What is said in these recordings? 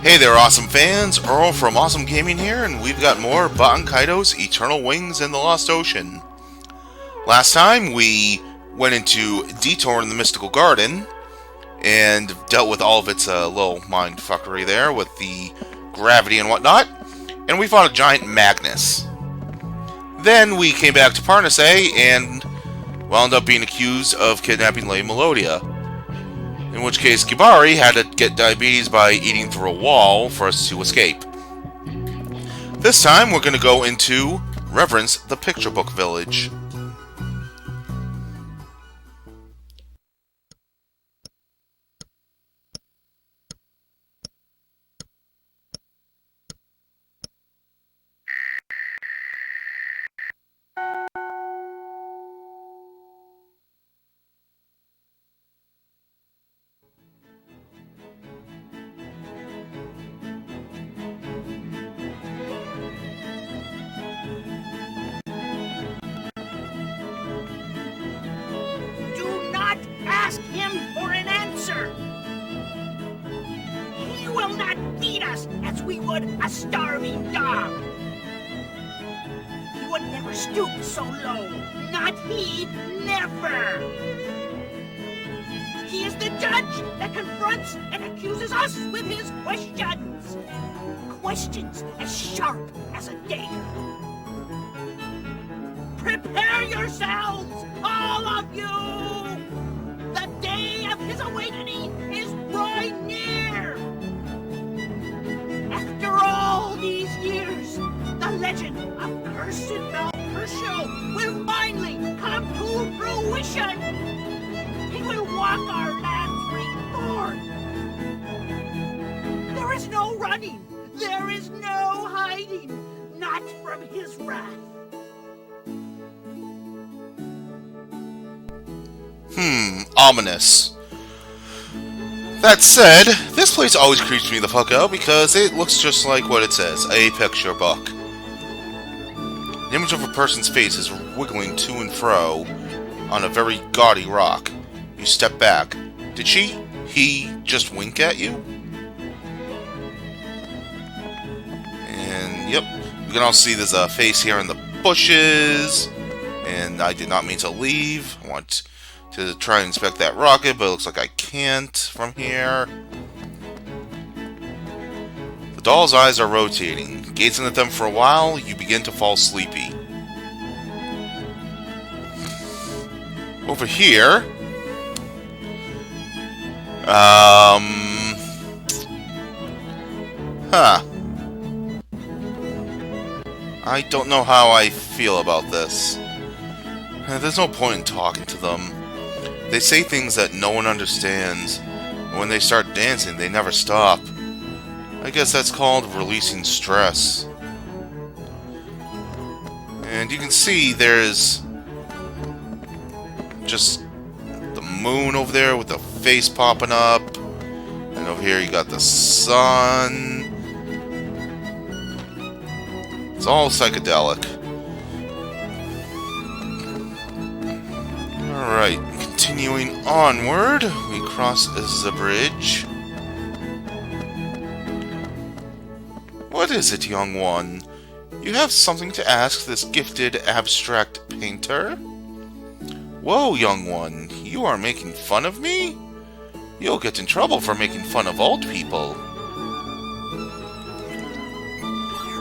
Hey there, awesome fans! Earl from Awesome Gaming here, and we've got more Baten Kaitos, Eternal Wings, and the Lost Ocean. Last time, we went into Detour in the Mystical Garden, and dealt with all of its little mindfuckery there, with the gravity and whatnot, and we fought a giant Magnus. Then we came back to Parnasse, and wound up being accused of kidnapping Lady Melodia. In which case, Gibari had to get diabetes by eating through a wall for us to escape. This time, we're going to go into Reverence the Picture Book Village. Ask him for an answer! He will not feed us as we would a starving dog! He would never stoop so low! Not he, never! He is the judge that confronts and accuses us with his questions! Questions as sharp as a dagger! Prepare yourselves, all of you! The day of his awakening is drawing near! After all these years, the legend of Cursed Valpercio will finally come to fruition! He will walk our lands reborn! There is no running! There is no hiding! Not from his wrath! Ominous. That said, this place always creeps me the fuck out because it looks just like what it says, a picture book. The image of a person's face is wiggling to and fro on a very gaudy rock. You step back. Did he just wink at you? And, yep, you can also see there's a face here in the bushes. And I did not mean to leave. I want to try and inspect that rocket, but it looks like I can't from here. The doll's eyes are rotating. Gazing at them for a while, you begin to fall sleepy. Over here... I don't know how I feel about this. There's no point in talking to them. They say things that no one understands, and when they start dancing, they never stop. I guess that's called releasing stress. And you can see there's just the moon over there with the face popping up, and over here you got the sun. It's all psychedelic. Alright, continuing onward, we cross the bridge. What is it, young one? You have something to ask this gifted abstract painter? Whoa, young one, you are making fun of me? You'll get in trouble for making fun of old people.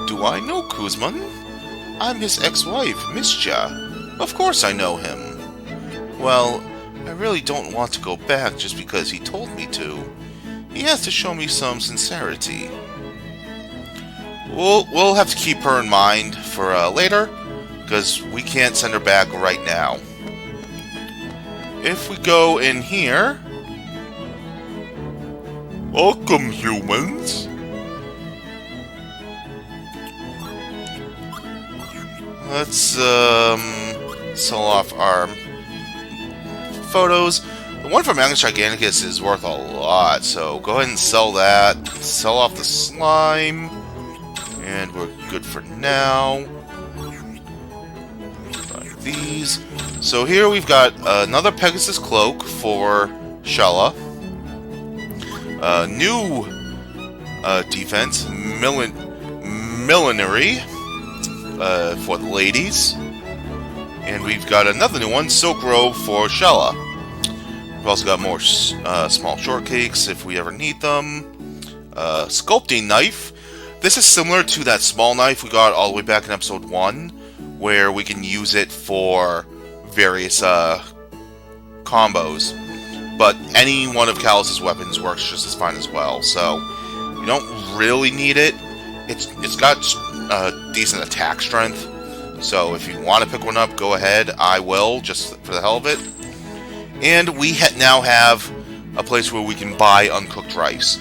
Do I know Kuzman? I'm his ex-wife, Mischa. Of course I know him. Well, I really don't want to go back just because he told me to. He has to show me some sincerity. We'll have to keep her in mind for later, because we can't send her back right now. If we go in here... Welcome, humans! Let's, sell off our photos. The one from Magnus Giganticus is worth a lot, so go ahead and sell that. Sell off the slime. And we're good for now. Buy these. So here we've got another Pegasus cloak for Shella. New defense, millinery for the ladies. And we've got another new one, Silk Robe for Shella. We've also got more small shortcakes if we ever need them. Sculpting knife. This is similar to that small knife we got all the way back in episode 1, where we can use it for various combos. But any one of Calus's weapons works just as fine as well, so you don't really need it. It's got decent attack strength, so if you want to pick one up, go ahead. I will, just for the hell of it. And we now have a place where we can buy uncooked rice.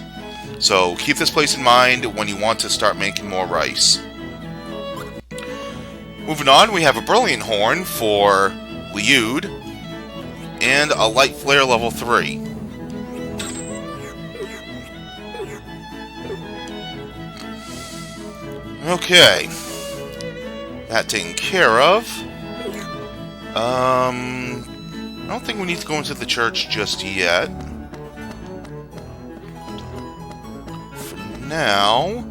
So keep this place in mind when you want to start making more rice. Moving on, we have a Brilliant Horn for Liud, and a Light Flare level 3. Okay. That taken care of. I don't think we need to go into the church just yet. For now...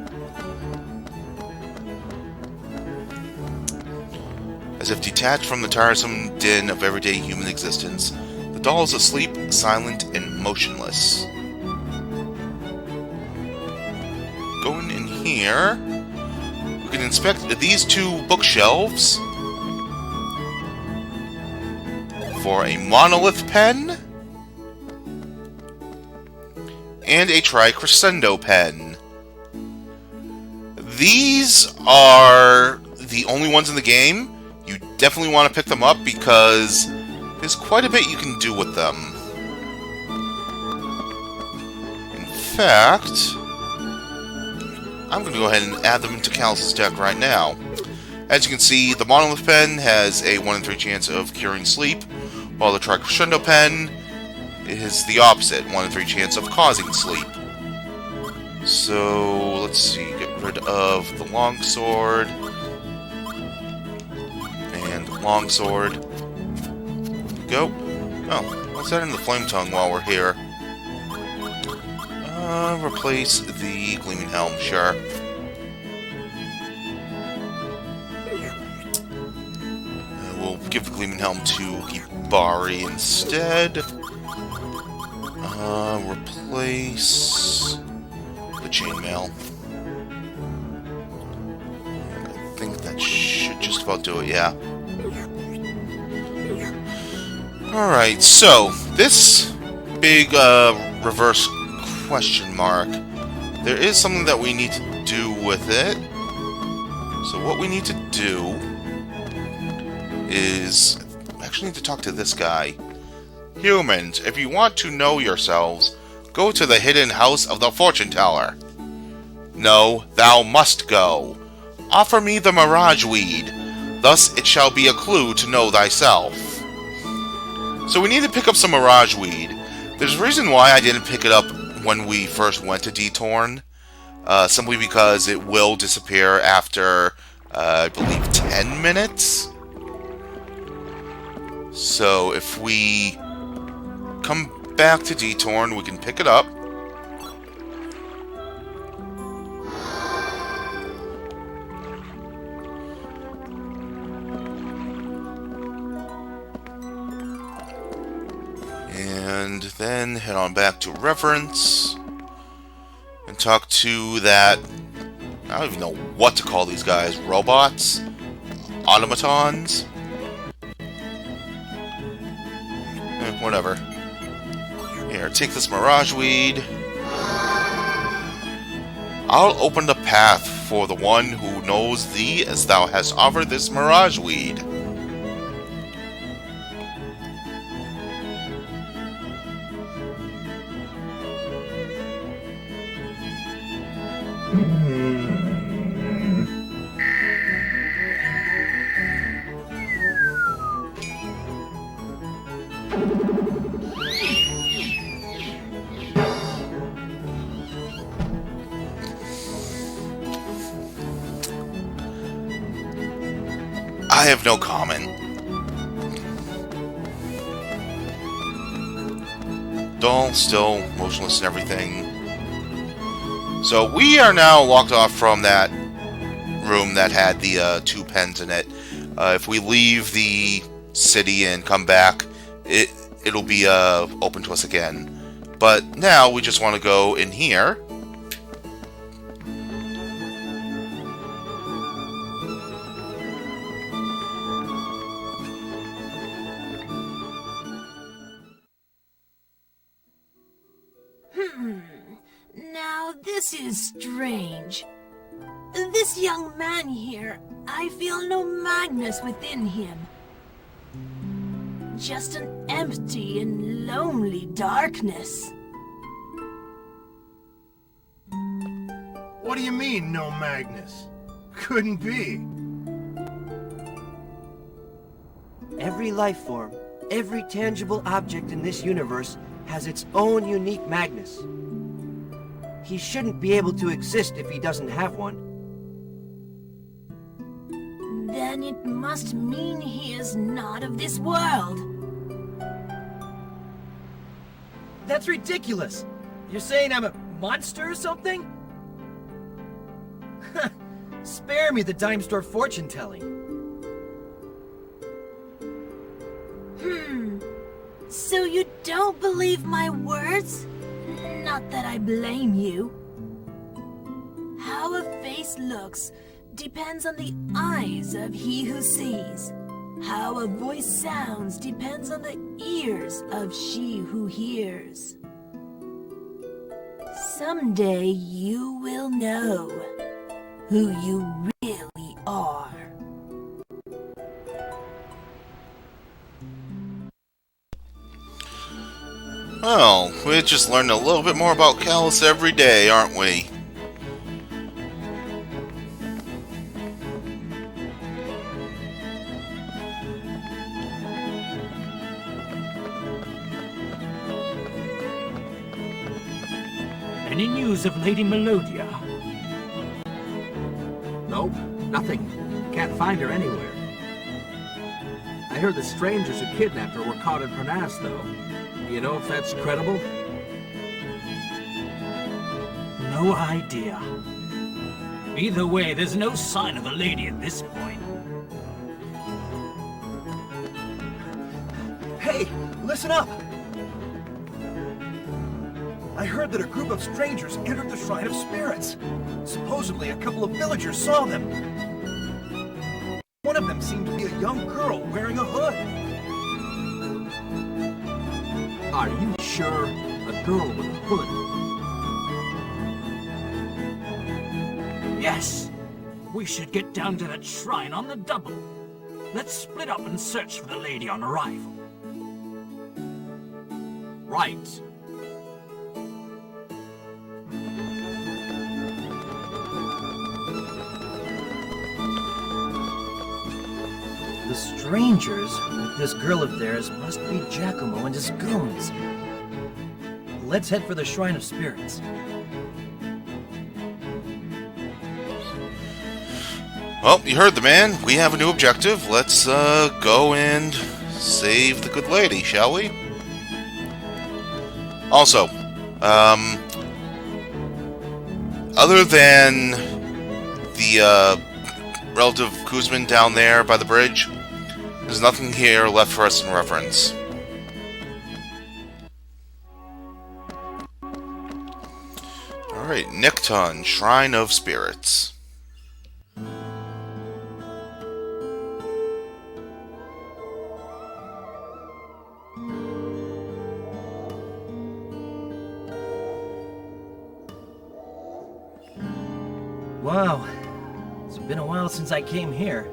As if detached from the tiresome din of everyday human existence, the doll is asleep, silent, and motionless. Going in here, we can inspect these 2 bookshelves for a Monolith pen and a tri-Crescendo pen. These are the only ones in the game. You definitely want to pick them up because there's quite a bit you can do with them. In fact, I'm going to go ahead and add them into Calus's deck right now. As you can see, the Monolith pen has a 1 in 3 chance of curing sleep, while the tri-Crescendo pen is the opposite, 1 in 3 chance of causing sleep. So, let's see, get rid of the longsword. Longsword. Go. Oh, let's add in the Flame Tongue while we're here. Replace the Gleaming Helm, sure. We'll give the Gleaming Helm to Hibari instead. Replace the Chainmail. I think that should just about do it, yeah. Alright, so, this big reverse question mark, there is something that we need to do with it. So what we need to do is, I actually need to talk to this guy. Humans, if you want to know yourselves, go to the hidden house of the fortune teller. No, thou must go. Offer me the mirage weed. Thus it shall be a clue to know thyself. So we need to pick up some mirage weed. There's a reason why I didn't pick it up when we first went to Detorn. Simply because it will disappear after, I believe, 10 minutes. So if we come back to Detorn, we can pick it up. And then head on back to Reverence and talk to that, I don't even know what to call these guys, robots? Automatons? Whatever. Here, take this mirage weed. I'll open the path for the one who knows thee as thou hast offered this mirage weed. I have no comment. Doll, still, motionless and everything. So we are now locked off from that room that had the 2 pens in it. If we leave the city and come back, it'll be open to us again. But now we just want to go in here. Now this is strange. This young man here, I feel no madness within him. Just an empty and lonely darkness. What do you mean, no Magnus? Couldn't be. Every life form, every tangible object in this universe has its own unique Magnus. He shouldn't be able to exist if he doesn't have one. Then it must mean he is not of this world. That's ridiculous! You're saying I'm a monster or something? Spare me the dime store fortune telling. So you don't believe my words? Not that I blame you. How a face looks depends on the eyes of he who sees. How a voice sounds depends on the ears of she who hears. Someday you will know who you really are. Well, we just learned a little bit more about Callus every day, aren't we? Any news of Lady Melodia? Nope, nothing. Can't find her anywhere. I heard the strangers who kidnapped her were caught in Parnasse, though. Do you know if that's credible? No idea. Either way, there's no sign of the lady at this point. Hey, listen up! I heard that a group of strangers entered the Shrine of Spirits. Supposedly, a couple of villagers saw them. One of them seemed to be a young girl wearing a hood. Are you sure? A girl with a hood? Yes! We should get down to that shrine on the double. Let's split up and search for the lady on arrival. Right. The strangers with this girl of theirs must be Giacomo and his goons. Let's head for the Shrine of Spirits. Well, you heard the man. We have a new objective. Let's go and save the good lady, shall we? Also, other than the relative Kuzmin down there by the bridge, there's nothing here left for us in reference. Alright, Nikton, Shrine of Spirits. Wow, it's been a while since I came here.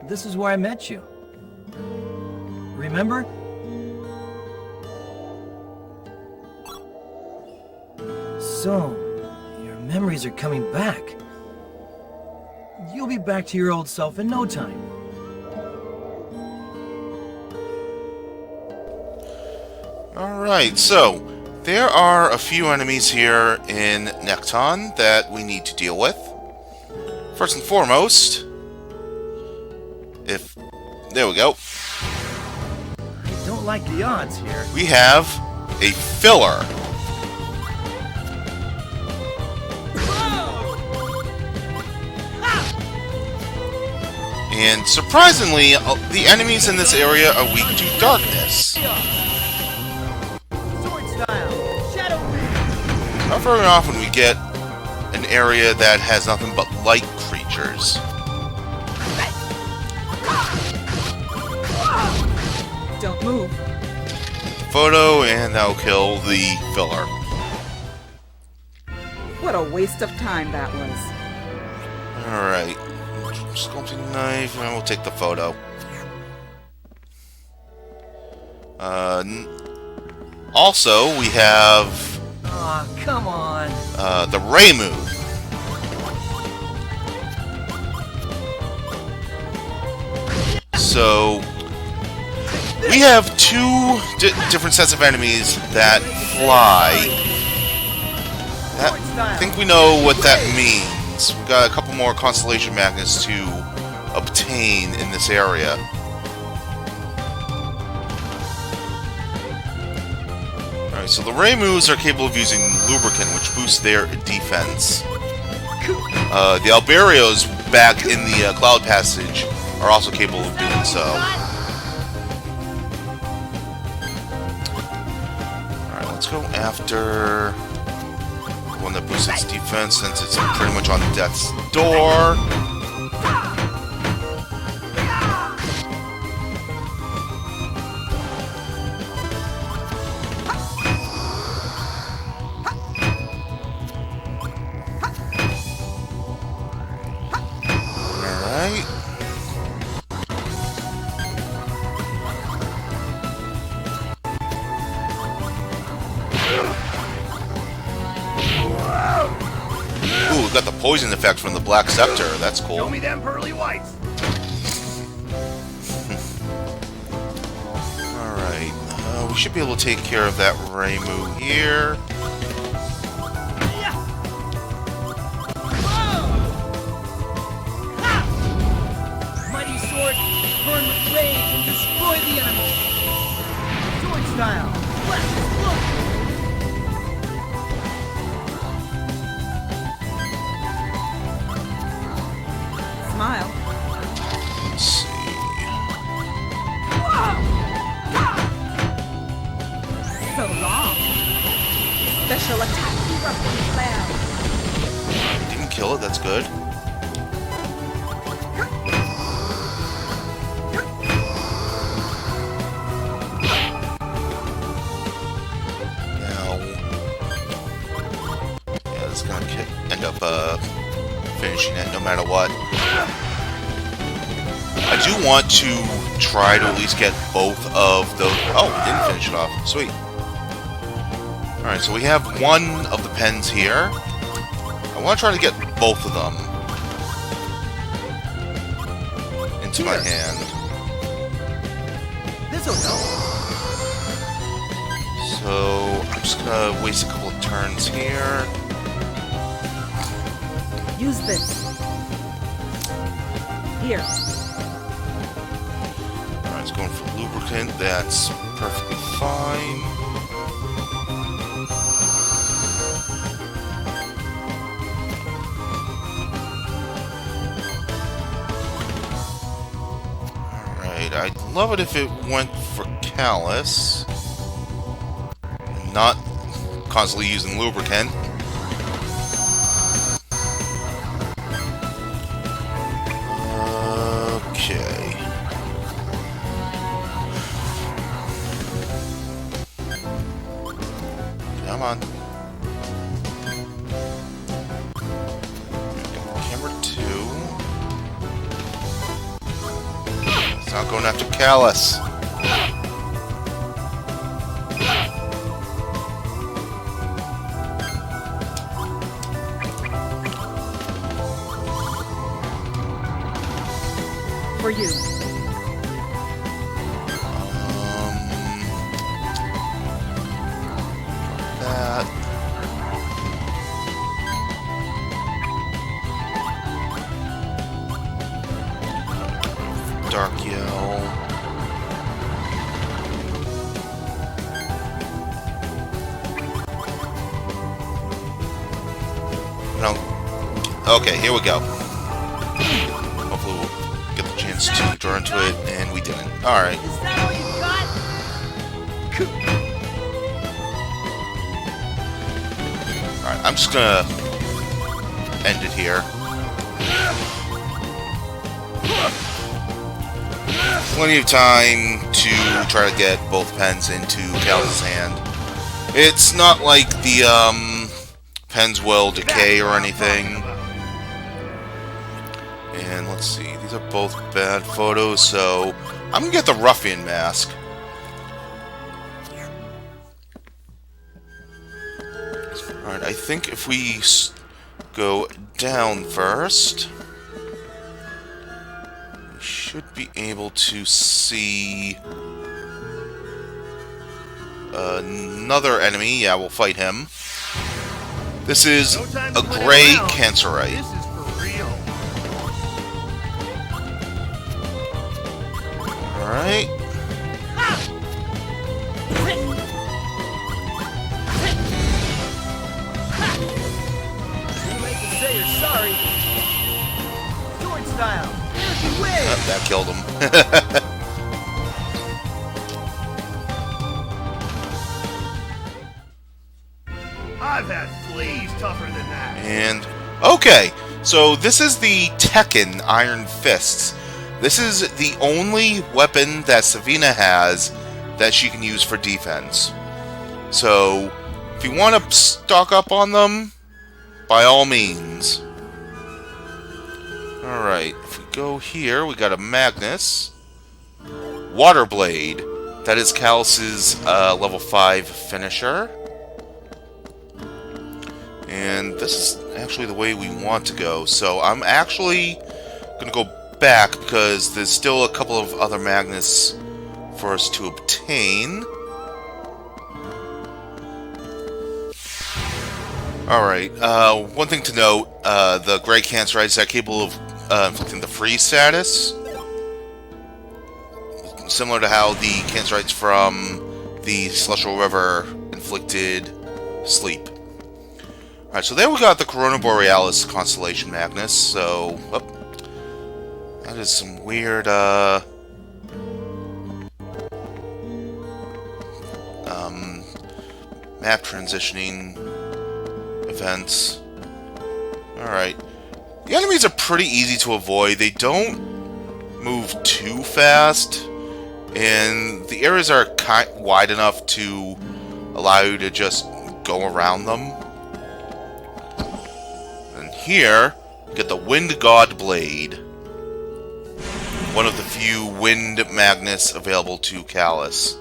This is where I met you. Remember? So, your memories are coming back. You'll be back to your old self in no time. Alright, so there are a few enemies here in Nekton that we need to deal with. First and foremost, there we go. I don't like the odds here. We have a filler. And surprisingly, the enemies in this area are weak to darkness. Sword style. Shadow. Not very often we get an area that has nothing but light creatures. Don't move. Photo, and that'll kill the filler. What a waste of time that was. Alright. Sculpting knife, and we'll take the photo. Also, we have Aw, come on. the Ray move. So, we have two different sets of enemies that fly. I think we know what that means. We've got a couple more constellation magnets to obtain in this area. Alright, so the Ray moves are capable of using lubricant, which boosts their defense. The Alberios back in the Cloud Passage are also capable of doing so. Alright, let's go after the one that boosts its defense, since it's pretty much on death's door. Alright. Ooh, we got the poison effect from the Black Scepter. That's cool. Show me them pearly whites. Alright. We should be able to take care of that Ray move here. Mighty sword, burn with rage and destroy the enemy. Sword style. Smile. Let's see. So long. Special attack erupting cloud. Didn't kill it, that's good. Now, yeah, this is gonna end up finishing it no matter what. I do want to try to at least get both of those. Oh, we didn't finish it off. Sweet. Alright, so we have one of the pens here. I want to try to get both of them into my hand. This'll help. So I'm just gonna waste a couple of turns here. Use this. Here. Alright, it's going for lubricant. That's perfectly fine. Alright, I'd love it if it went for Callus. And not constantly using lubricant. Okay. Come on. Camera 2. It's not going after Callus. For you. That. Dark Yell. No. Okay, here we go. Hopefully we'll get the chance chance to draw into it, and we didn't. Alright. Is that all you got? Alright, I'm just gonna end it here. Plenty of time to try to get both pens into Cal's hand. It's not like the pens will decay or anything. And let's see, these are both bad photos, so I'm gonna get the ruffian mask. Alright, I think if we go down first, we should be able to see another enemy. Yeah, we'll fight him. This is a gray cancerite. This is for real. Alright. Too late to say you're sorry. Sword style. There's your way. That killed him. I've had fleas tougher than that. And okay, so this is the Tekken Iron Fists. This is the only weapon that Savina has that she can use for defense. So if you want to stock up on them, by all means. Alright, if we go here, we got a Magnus. Water Blade. That is Calus's level 5 finisher. And this is actually the way we want to go. So I'm actually going to go back because there's still a couple of other Magnus for us to obtain. Alright, one thing to note, the Gray Cancerites are capable of inflicting the freeze status. Similar to how the Cancerites from the Celestial River inflicted sleep. Alright, so there we got the Corona Borealis Constellation Magnus, so, that is some weird, map transitioning events. Alright. The enemies are pretty easy to avoid. They don't move too fast, and the areas are wide enough to allow you to just go around them. And here, you get the Wind God Blade. One of the few Wind Magnus available to Calus.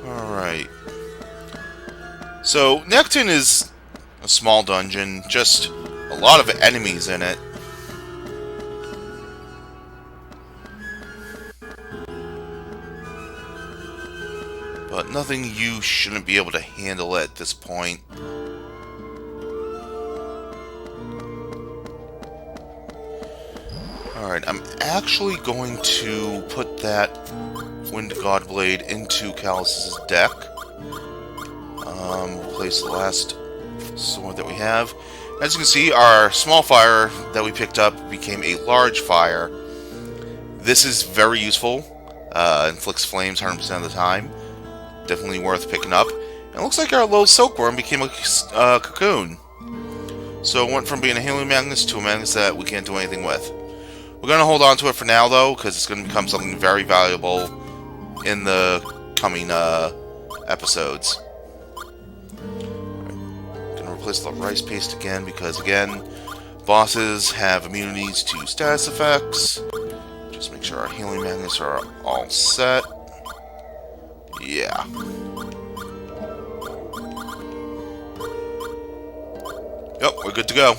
Alright. So, Necton is a small dungeon, just a lot of enemies in it. But nothing you shouldn't be able to handle at this point. Alright, I'm actually going to put that Wind God Blade into Calus's deck. Replace the last sword that we have. As you can see, our small fire that we picked up became a large fire. This is very useful. Inflicts flames 100% of the time. Definitely worth picking up. And it looks like our little silkworm became a cocoon. So it went from being a healing Magnus to a Magnus that we can't do anything with. We're going to hold on to it for now, though, because it's going to become something very valuable in the coming episodes. Going to replace the rice paste again, because, again, bosses have immunities to status effects. Just make sure our healing Magnus are all set. Yeah. Yep, we're good to go.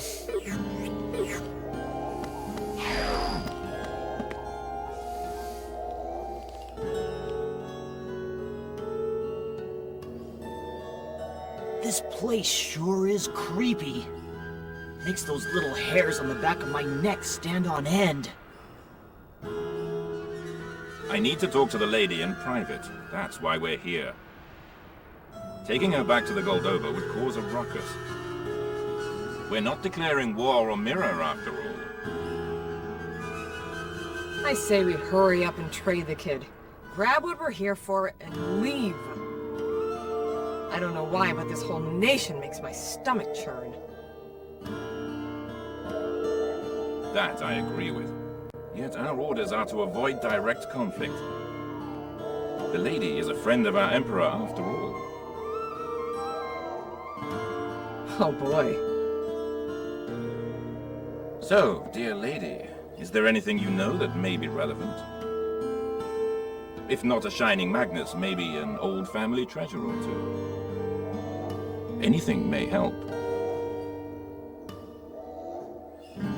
This place sure is creepy. Makes those little hairs on the back of my neck stand on end. I need to talk to the lady in private. That's why we're here. Taking her back to the Goldova would cause a ruckus. We're not declaring war on Mirror after all. I say we hurry up and trade the kid. Grab what we're here for and leave. I don't know why, but this whole nation makes my stomach churn. That I agree with. Yet our orders are to avoid direct conflict. The lady is a friend of our Emperor after all. Oh boy. So, dear lady, is there anything you know that may be relevant? If not a shining Magnus, maybe an old family treasure or two. Anything may help.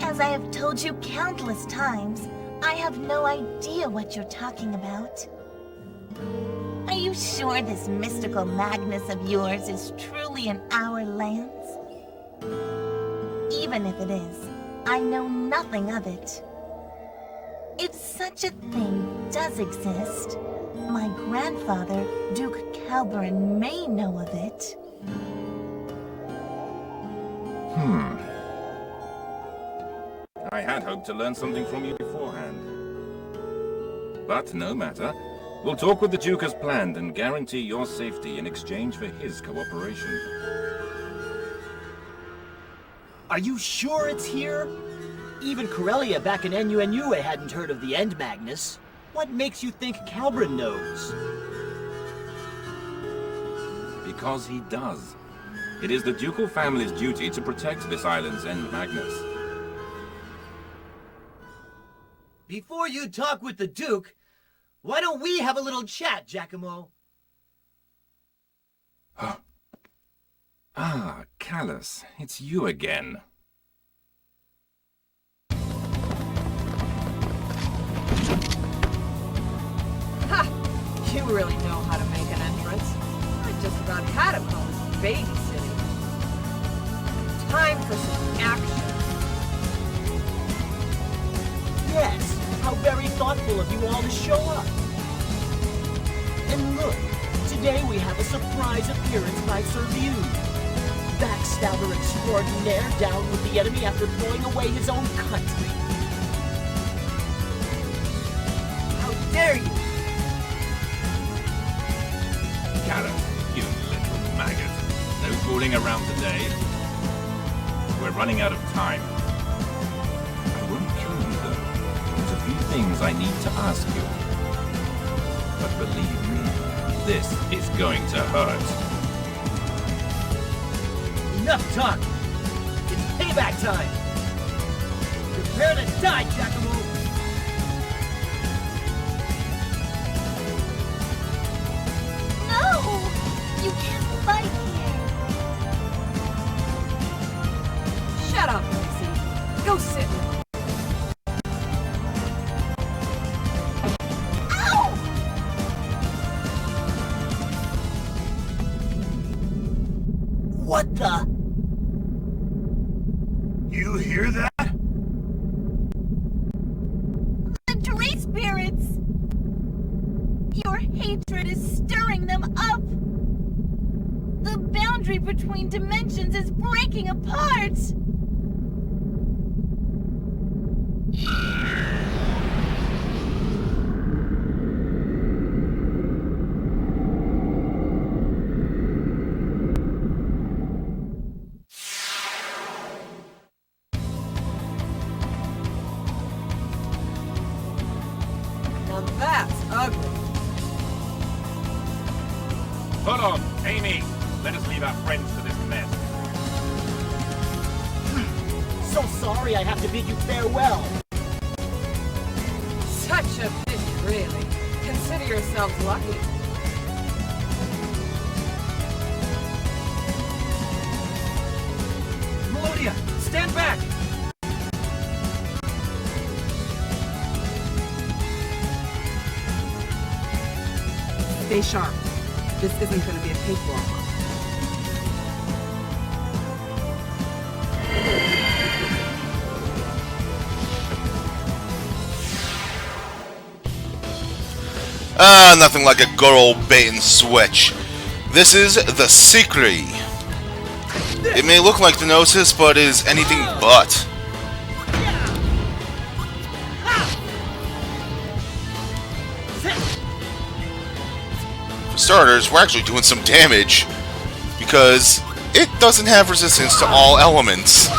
As I have told you countless times, I have no idea what you're talking about. Are you sure this mystical Magnus of yours is truly in our lands? Even if it is, I know nothing of it. If such a thing does exist, my grandfather, Duke Calberin, may know of it. I had hoped to learn something from you beforehand. But no matter. We'll talk with the Duke as planned and guarantee your safety in exchange for his cooperation. Are you sure it's here? Even Corellia back in NUNU hadn't heard of the End Magnus. What makes you think Calberin knows? Because he does. It is the ducal family's duty to protect this island's End Magnus. Before you talk with the Duke, why don't we have a little chat, Giacomo? Ah, Callus, it's you again. Ha! You really know how to make an entrance. I just about had him while I was babysitting. Time for some action. Yes, how very thoughtful of you all to show up. And look, today we have a surprise appearance by Sir Liu. Backstabber extraordinaire down with the enemy after throwing away his own country. How dare you! Callus, you little maggot. No fooling around today. We're running out of time. I won't kill you, though. There's a few things I need to ask you. But believe me, this is going to hurt. Enough talk! It's payback time! Prepare to die, Giacomo! No! You can't fight here! Shut up, Lucy. Go sit. Ow! What the? You hear that? The tree spirits! Your hatred is stirring them up! The boundary between dimensions is breaking apart! Now that's ugly. Hold on, Amy. Let us leave our friends to this mess. So sorry I have to bid you farewell. Such a fish, really. Consider yourselves lucky. Melodia, stand back! Stay sharp. This isn't going to be a cakewalk. Nothing like a good old bait and switch. This is the Secret. It may look like the Gnosis, but is anything but. For starters, we're actually doing some damage, because it doesn't have resistance to all elements.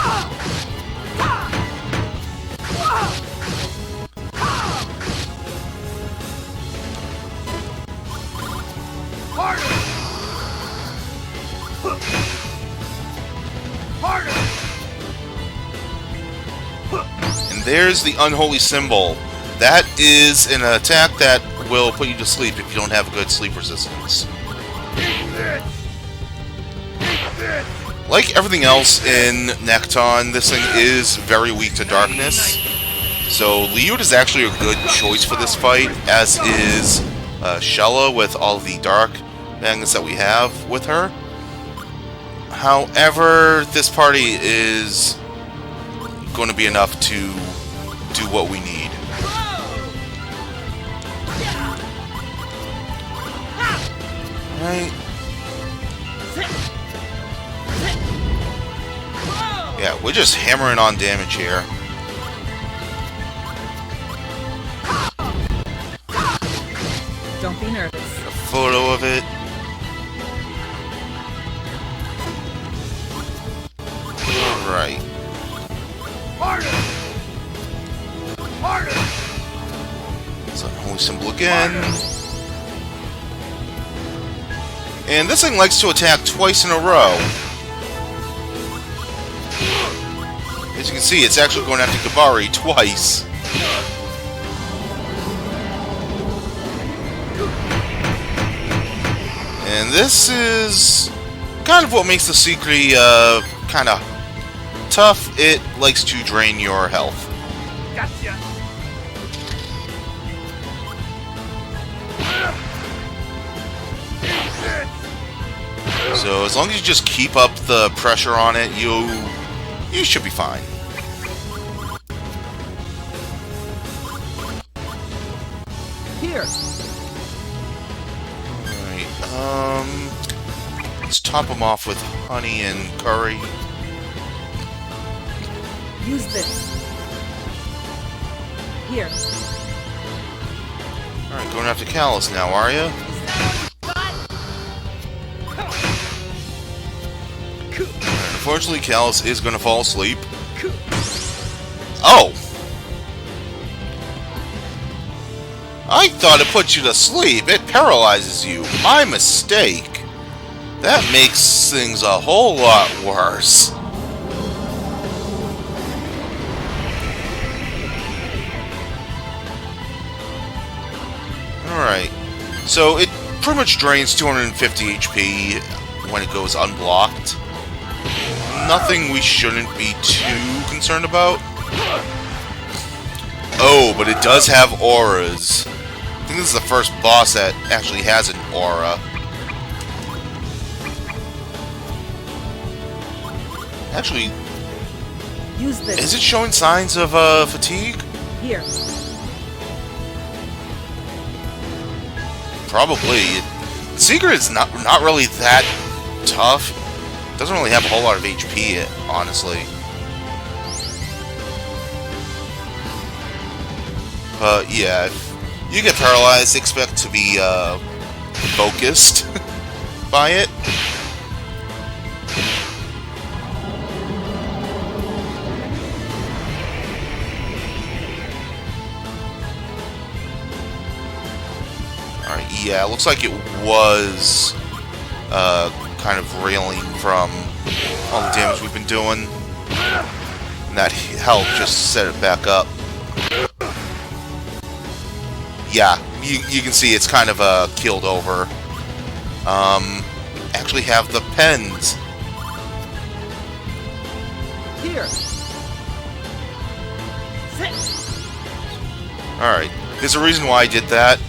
And there's the unholy symbol. That is an attack that will put you to sleep if you don't have a good sleep resistance. Like everything else in Nekton, this thing is very weak to darkness. So Liud is actually a good choice for this fight, as is Shella with all the dark magnets that we have with her. However, this party is going to be enough to do what we need. Right. Yeah, we're just hammering on damage here. Don't be nervous. A photo of it. Alright. It's an unholy symbol again. And this thing likes to attack twice in a row. As you can see, it's actually going after Kabari twice. And this is kind of what makes the Secret kind of tough. It likes to drain your health. Gotcha. So as long as you just keep up the pressure on it, you should be fine. Here. Alright, let's top them off with honey and curry. Use this. Here. Alright, going after Callus now, are you? Unfortunately, Callus is going to fall asleep. Oh! I thought it put you to sleep. It paralyzes you. My mistake. That makes things a whole lot worse. Alright. So it pretty much drains 250 HP when it goes unblocked. Nothing we shouldn't be too concerned about. Oh, but it does have auras. I think this is the first boss that actually has an aura. Actually, use this. Is it showing signs of fatigue? Here. Probably. Secret is not really that tough. Doesn't really have a whole lot of HP, honestly. But yeah, if you get paralyzed, expect to be focused by it. Alright, yeah, it looks like it was kind of reeling from all the damage we've been doing. And that helped just set it back up. Yeah, you can see it's kind of keeled over. Actually have the pens. Here. Alright, there's a reason why I did that.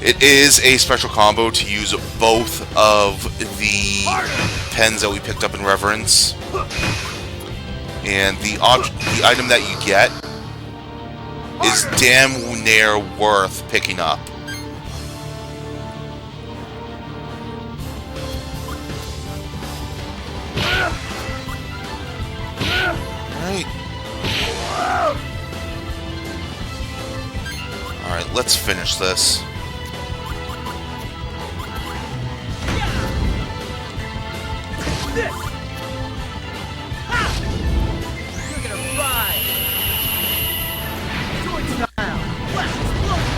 It is a special combo to use both of the pens that we picked up in Reverence. And the item that you get is damn near worth picking up. let's finish this. This! Ha! You're gonna fry! Joint style! Flash explosion!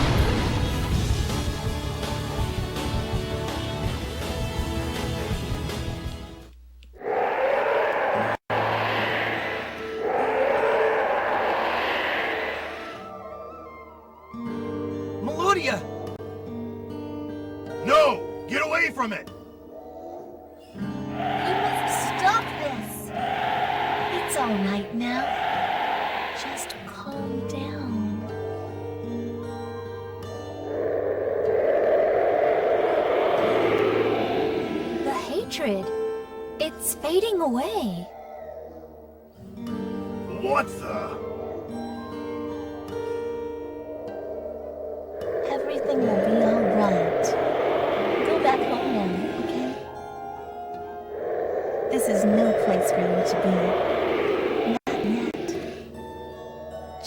Melodia! No! Get away from it! You must stop this. It's all right now. Just calm down. The hatred. It's fading away. What the? Everything will be all right. Go back home now, okay? This is no place for you to be. Not yet.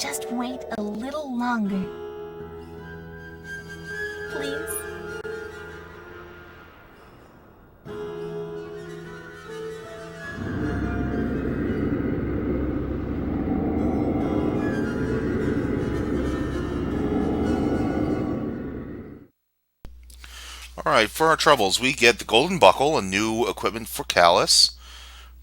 Just wait a little longer. Please? Alright, for our troubles, we get the Golden Buckle, a new equipment for Callus.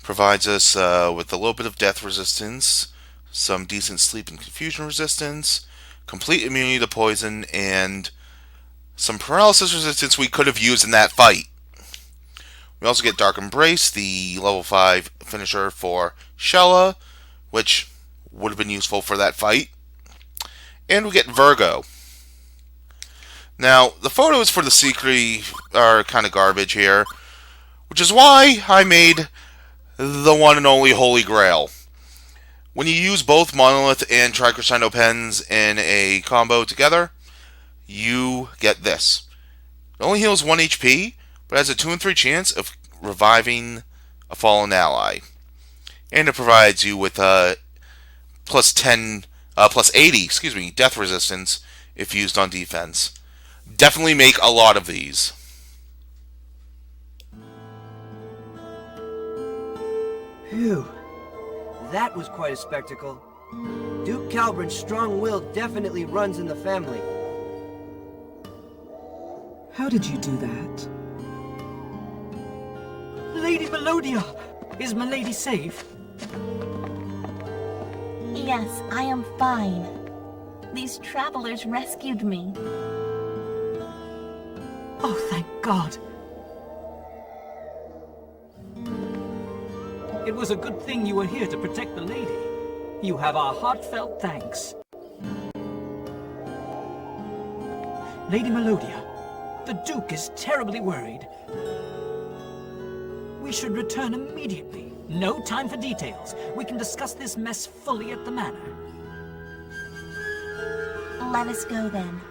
Provides us with a little bit of death resistance, some decent sleep and confusion resistance, complete immunity to poison, and some paralysis resistance we could have used in that fight. We also get Dark Embrace, the level 5 finisher for Shella, which would have been useful for that fight. And we get Virgo. Now, the photos for the Secret are kind of garbage here, which is why I made the one and only Holy Grail. When you use both Monolith and tri-Crescendo pens in a combo together, you get this. It only heals 1 HP, but has a 2 in 3 chance of reviving a fallen ally. And it provides you with plus 80, death resistance if used on defense. Definitely make a lot of these. Phew. That was quite a spectacle. Duke Calburn's strong will definitely runs in the family. How did you do that? Lady Melodia! Is Milady safe? Yes, I am fine. These travelers rescued me. Oh, thank God. It was a good thing you were here to protect the lady. You have our heartfelt thanks. Lady Melodia, the Duke is terribly worried. We should return immediately. No time for details. We can discuss this mess fully at the manor. Let us go then.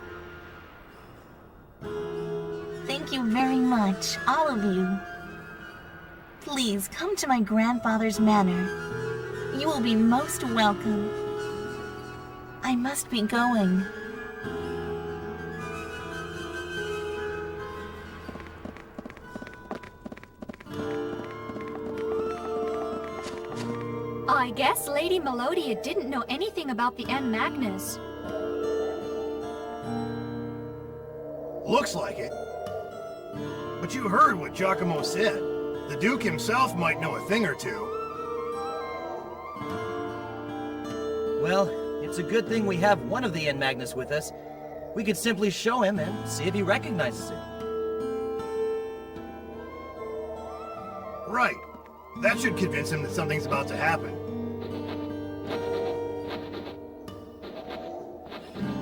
Thank you very much, all of you. Please come to my grandfather's manor. You will be most welcome. I must be going. I guess Lady Melodia didn't know anything about the M. Magnus. Looks like it. But you heard what Giacomo said. The Duke himself might know a thing or two. Well, it's a good thing we have one of the N. Magnus with us. We could simply show him and see if he recognizes it. Right. That should convince him that something's about to happen.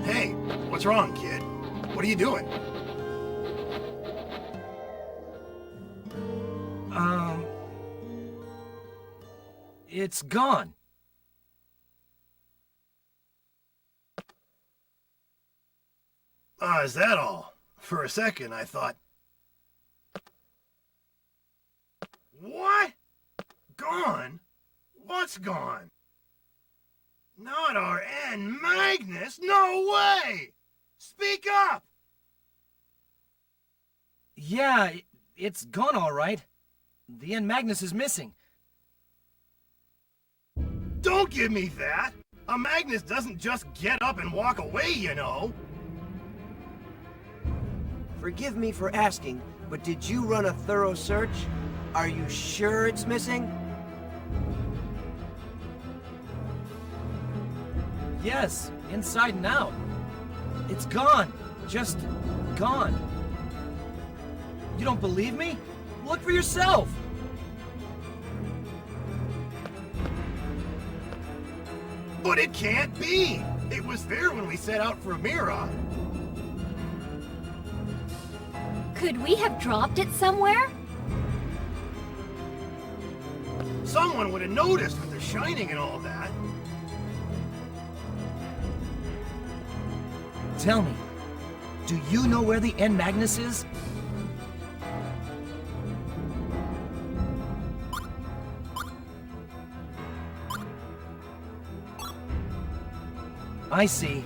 Hey, what's wrong, kid? What are you doing? It's gone. Is that all? For a second, I thought... What? Gone? What's gone? Not our N. Magnus? No way! Speak up! Yeah, it's gone all right. The N Magnus is missing. Don't give me that! A Magnus doesn't just get up and walk away, you know! Forgive me for asking, but did you run a thorough search? Are you sure it's missing? Yes, inside and out. It's gone. Just gone. You don't believe me? Look for yourself! But it can't be! It was there when we set out for Mira. Could we have dropped it somewhere? Someone would have noticed with the shining and all that. Tell me, do you know where the N Magnus is? I see.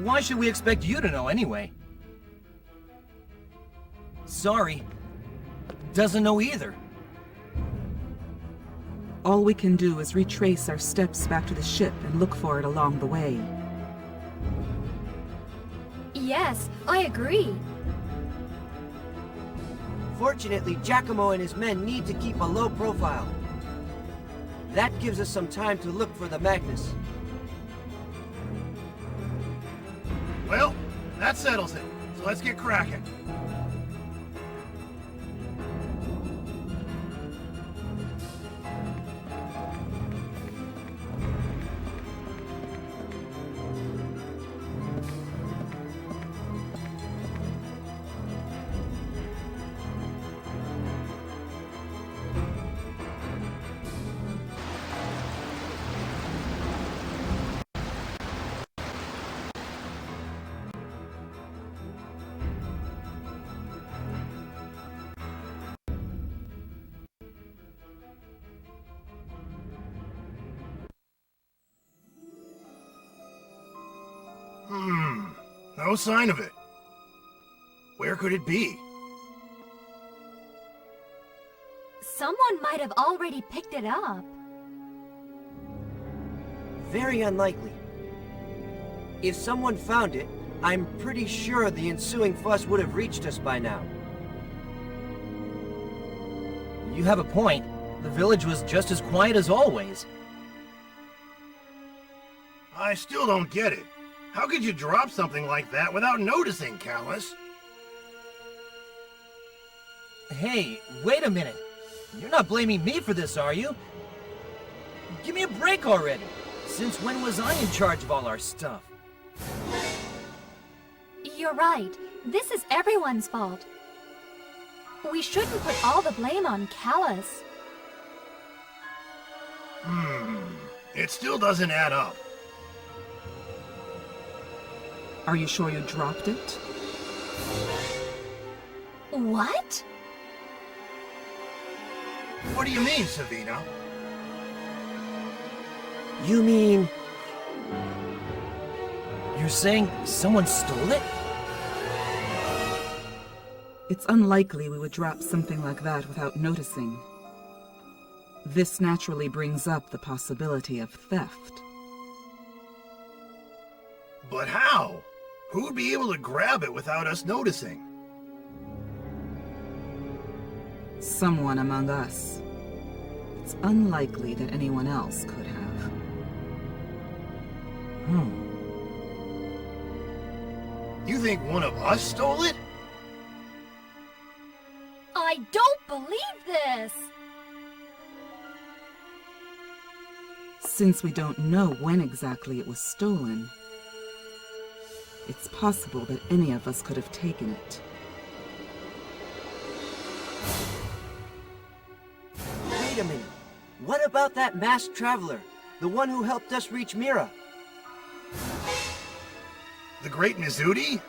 Why should we expect you to know anyway? Sorry. Doesn't know either. All we can do is retrace our steps back to the ship and look for it along the way. Yes, I agree. Fortunately, Giacomo and his men need to keep a low profile. That gives us some time to look for the Magnus. Well, that settles it. So let's get cracking. No sign of it. Where could it be? Someone might have already picked it up. Very unlikely. If someone found it, I'm pretty sure the ensuing fuss would have reached us by now. You have a point. The village was just as quiet as always. I still don't get it. How could you drop something like that without noticing, Callus? Hey, wait a minute. You're not blaming me for this, are you? Give me a break already. Since when was I in charge of all our stuff? You're right. This is everyone's fault. We shouldn't put all the blame on Callus. It still doesn't add up. Are you sure you dropped it? What? What do you mean, Savina? You mean... You're saying someone stole it? It's unlikely we would drop something like that without noticing. This naturally brings up the possibility of theft. But how? Who'd be able to grab it without us noticing? Someone among us. It's unlikely that anyone else could have. You think one of us stole it? I don't believe this! Since we don't know when exactly it was stolen, it's possible that any of us could have taken it. Wait a minute. What about that masked traveler? The one who helped us reach Mira? The Great Mizuti?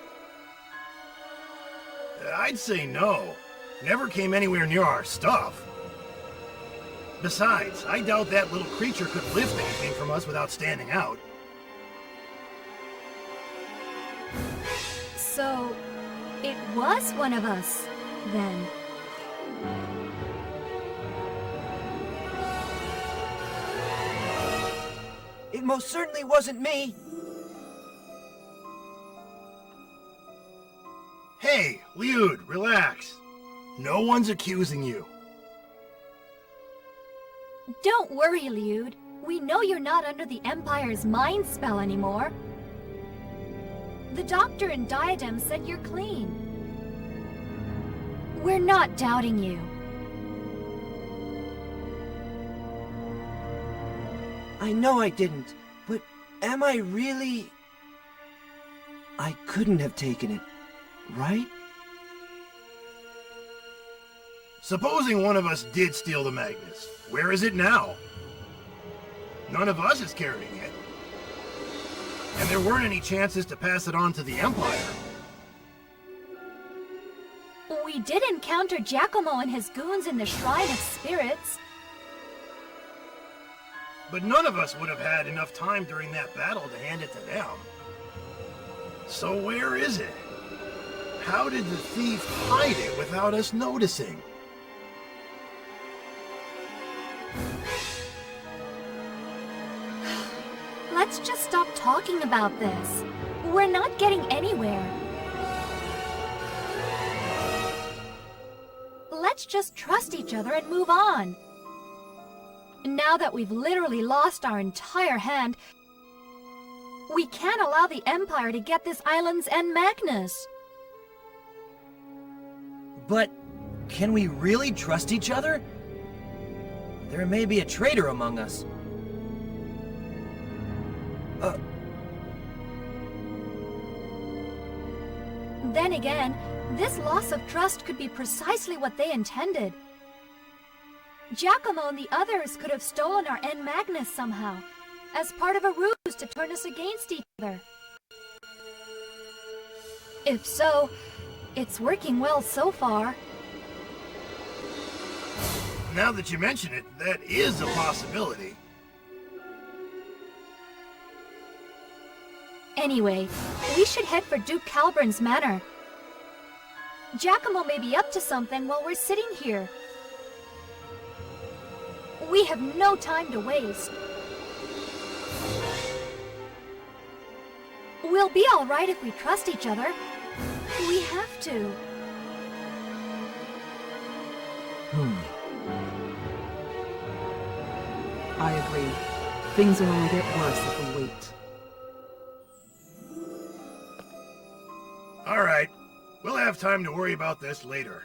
I'd say no. Never came anywhere near our stuff. Besides, I doubt that little creature could lift anything from us without standing out. So, it was one of us, then. It most certainly wasn't me. Hey, Liud, relax. No one's accusing you. Don't worry, Liud. We know you're not under the Empire's mind spell anymore. The doctor and Diadem said you're clean. We're not doubting you. I know I didn't, but am I really... I couldn't have taken it, right? Supposing one of us did steal the Magnus, where is it now? None of us is carrying it. And there weren't any chances to pass it on to the Empire. We did encounter Giacomo and his goons in the Shrine of Spirits. But none of us would have had enough time during that battle to hand it to them. So where is it? How did the thief hide it without us noticing? Let's just stop talking about this. We're not getting anywhere. Let's just trust each other and move on. Now that we've literally lost our entire hand, we can't allow the Empire to get this island's end Magnus. But can we really trust each other? There may be a traitor among us. Then again, this loss of trust could be precisely what they intended. Giacomo and the others could have stolen our end Magnus somehow, as part of a ruse to turn us against each other. If so, it's working well so far. Now that you mention it, that is a possibility. Anyway, we should head for Duke Calburn's manor. Giacomo may be up to something while we're sitting here. We have no time to waste. We'll be all right if we trust each other. We have to. I agree. Things will only get worse if we wait. All right, we'll have time to worry about this later.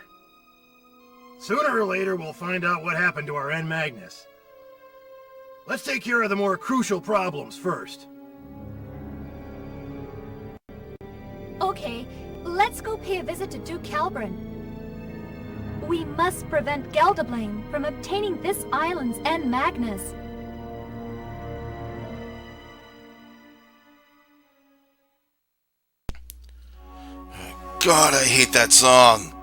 Sooner or later, we'll find out what happened to our end Magnus. Let's take care of the more crucial problems first. Okay, let's go pay a visit to Duke Calburn. We must prevent Geldablame from obtaining this island's end Magnus. God, I hate that song.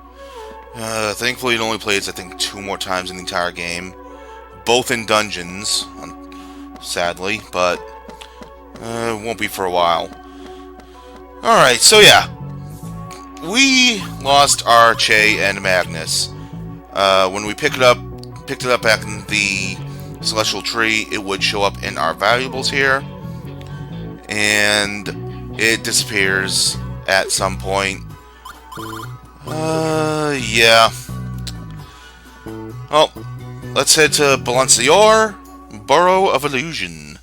Thankfully, it only plays, I think, 2 more times in the entire game. Both in dungeons, sadly, but it won't be for a while. Alright, so yeah. We lost our Che and Magnus. When we picked it up back in the Celestial Tree, it would show up in our valuables here. And it disappears at some point. Yeah. Well, let's head to Balancior, Burrow of Illusion.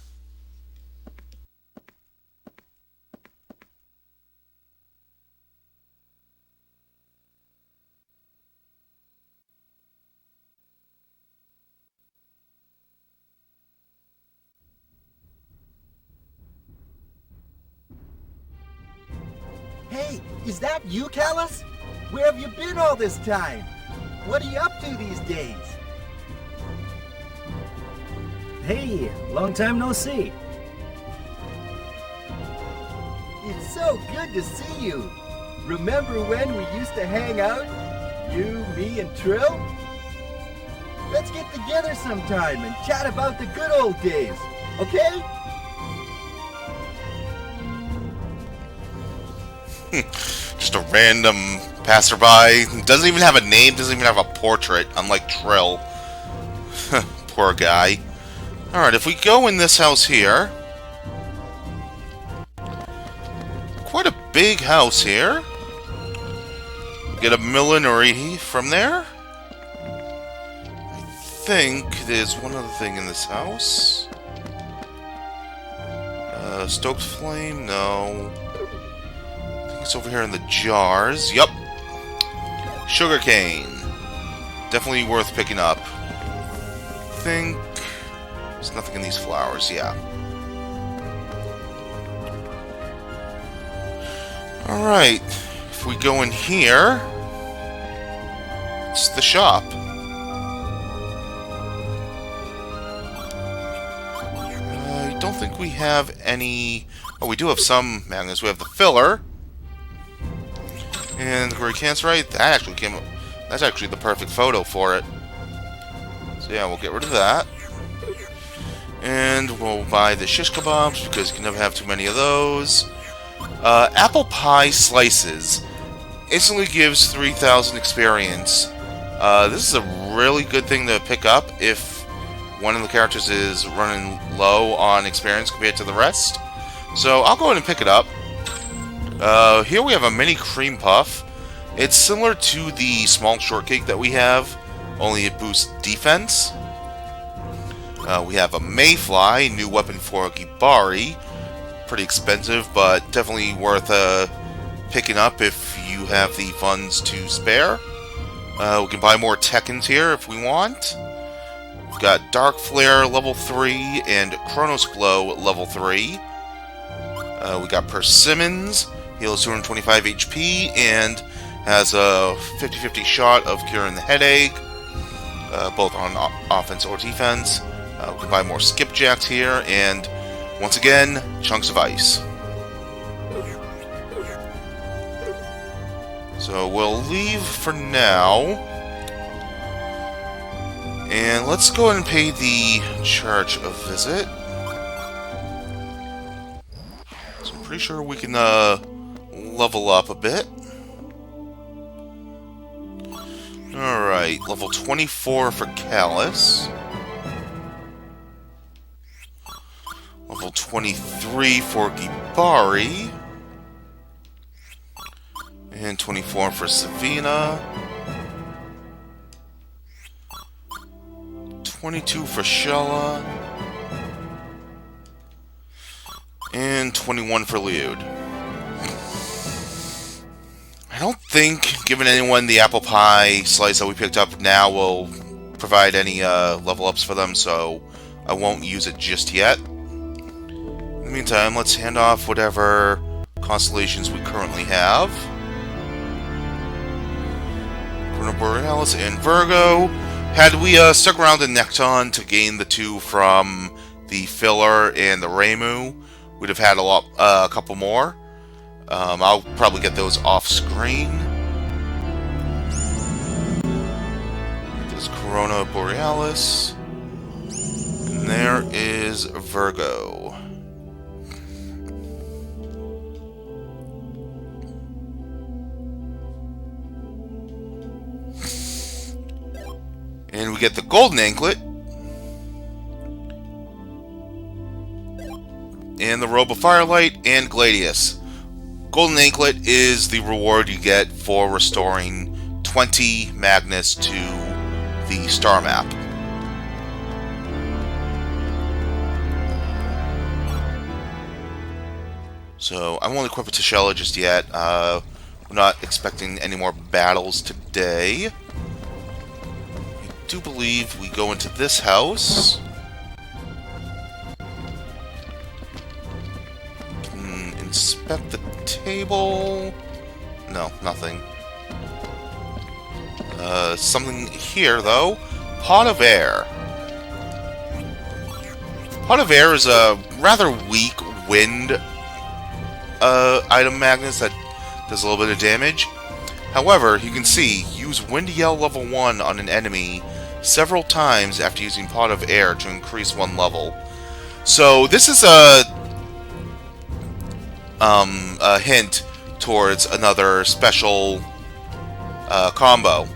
Hey, is that you, Callus? Where have you been all this time? What are you up to these days? Hey, long time no see. It's so good to see you. Remember when we used to hang out? You, me, and Trill? Let's get together sometime and chat about the good old days, okay? a random passerby. Doesn't even have a name, doesn't even have a portrait, unlike Trill. Poor guy. Alright, if we go in this house here... Quite a big house here. Get a millinery from there. I think there's one other thing in this house. Stoked flame? No. I think it's over here in the jars. Yup. Sugarcane. Definitely worth picking up. I think there's nothing in these flowers. Yeah. Alright. If we go in here, it's the shop. I don't think we have any... Oh, we do have some magnets. We have the filler. And the Great Cancerite. That actually came up. That's actually the perfect photo for it. So yeah, we'll get rid of that. And we'll buy the shish kebabs, because you can never have too many of those. Apple pie slices. Instantly gives 3,000 experience. This is a really good thing to pick up if one of the characters is running low on experience compared to the rest. So I'll go ahead and pick it up. Here we have a mini cream puff. It's similar to the small shortcake that we have, only it boosts defense. We have a mayfly, new weapon for Gibari. Pretty expensive, but definitely worth picking up if you have the funds to spare. We can buy more Tekkens here if we want. We've got Dark Flare level 3 and Chronos Glow level 3. We got Persimmons, heals 225 HP and has a 50-50 shot of curing the headache, both on offense or defense. We can buy more Skipjacks here, and once again, Chunks of Ice. So we'll leave for now. And let's go ahead and pay the church a visit. So I'm pretty sure we can level up a bit. Alright, level 24 for Callus. Level 23 for Gibari. And 24 for Savina. 22 for Shella. And 21 for Liud. I don't think giving anyone the apple pie slice that we picked up now will provide any level ups for them, so I won't use it just yet. In the meantime, let's hand off whatever constellations we currently have. Borealis and Virgo. Had we stuck around in Nekton to gain the two from the filler and the Reimu, we'd have had a couple more. I'll probably get those off screen. There's Corona Borealis, and there is Virgo. And we get the Golden Anklet. And the Robe of Firelight and Gladius. Golden Anklet is the reward you get for restoring 20 Magnus to the star map. So I won't equip it to Shella just yet. We're not expecting any more battles today. I do believe we go into this house. Can inspect the table. No, nothing. Something here, though. Pot of Air. Pot of Air is a rather weak wind item Magnus that does a little bit of damage. However, you can see, use Wind Yell level 1 on an enemy several times after using Pot of Air to increase one level. So this is a hint towards another special combo.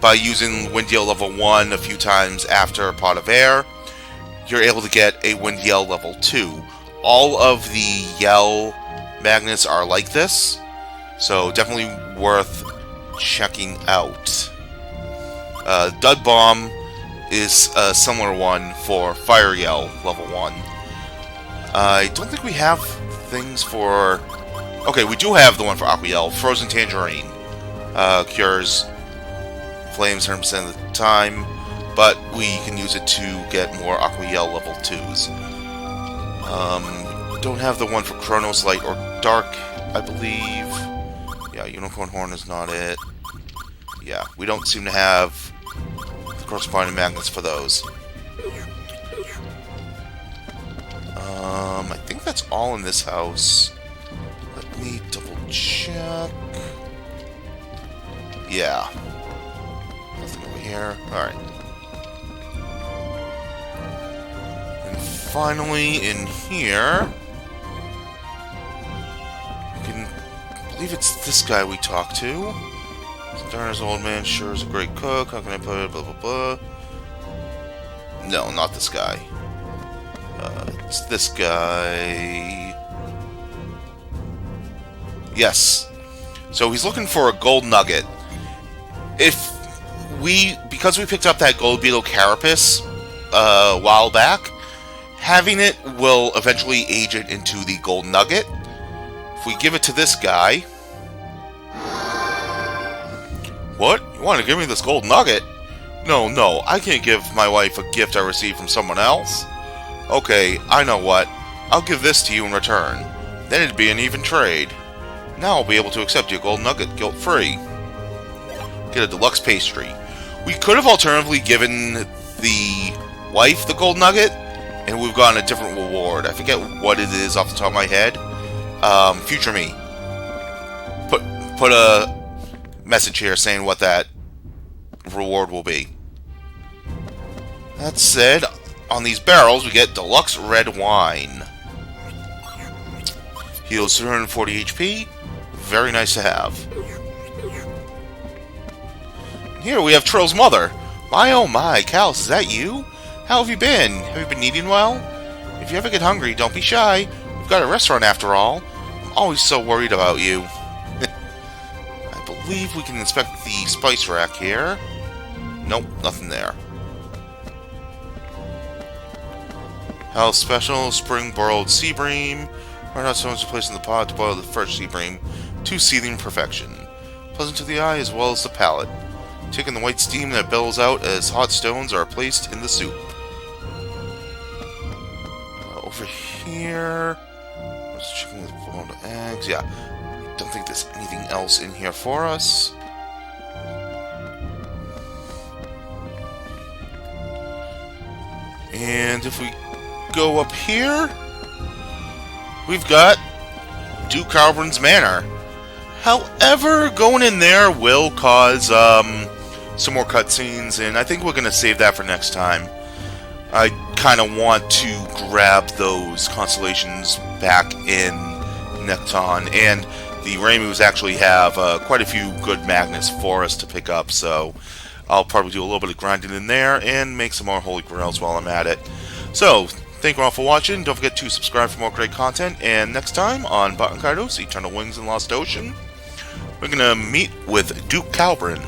By using Wind Yell level 1 a few times after Pot of Air, you're able to get a Wind Yell level 2. All of the Yell magnets are like this, so definitely worth checking out. Dud Bomb is a similar one for Fire Yell level 1. I don't think we have things for... Okay, we do have the one for Aqua Yell, Frozen Tangerine. Cures flames 100% of the time, but we can use it to get more Aqua Yell level 2s. Don't have the one for Chronos Light or Dark, I believe. Yeah, Unicorn Horn is not it. Yeah, we don't seem to have the corresponding magnets for those. I think that's all in this house. Let me double check. Yeah. Nothing over here. Alright. And finally, in here, I believe it's this guy we talked to. Darna's old man sure is a great cook. How can I put it? Blah, blah, blah. No, not this guy. It's this guy. Yes. So he's looking for a gold nugget. Because we picked up that gold beetle carapace a while back, having it will eventually age it into the gold nugget. If we give it to this guy... What? You want to give me this gold nugget? No, I can't give my wife a gift I received from someone else. Okay, I know what. I'll give this to you in return. Then it'd be an even trade. Now I'll be able to accept your gold nugget guilt-free. Get a deluxe pastry. We could have alternatively given the wife the gold nugget, and we've gotten a different reward. I forget what it is off the top of my head. Future me. Put a message here saying what that reward will be. That said, on these barrels we get deluxe red wine. Heals 240 HP. Very nice to have. Here we have Trill's mother. My oh my, Callus, is that you? How have you been? Have you been eating well? If you ever get hungry, don't be shy. We've got a restaurant after all. I'm always so worried about you. I believe we can inspect the spice rack here. Nope, nothing there. Health special, spring boiled sea bream. Right out someone's placed in the pot to boil the fresh sea bream to seething perfection. Pleasant to the eye as well as the palate. Taking the white steam that billows out as hot stones are placed in the soup. Over here... There's chicken with boiled eggs. Yeah, I don't think there's anything else in here for us. And if we go up here, we've got Duke Halbern's Manor. However, going in there will cause some more cutscenes, and I think we're going to save that for next time. I kind of want to grab those constellations back in Nekton, and the Raymus actually have quite a few good magnets for us to pick up, so I'll probably do a little bit of grinding in there and make some more Holy Grails while I'm at it. So, thank you all for watching. Don't forget to subscribe for more great content, and next time on Baten Kaitos, Eternal Wings and Lost Ocean, we're going to meet with Duke Halbern.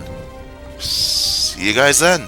See you guys then.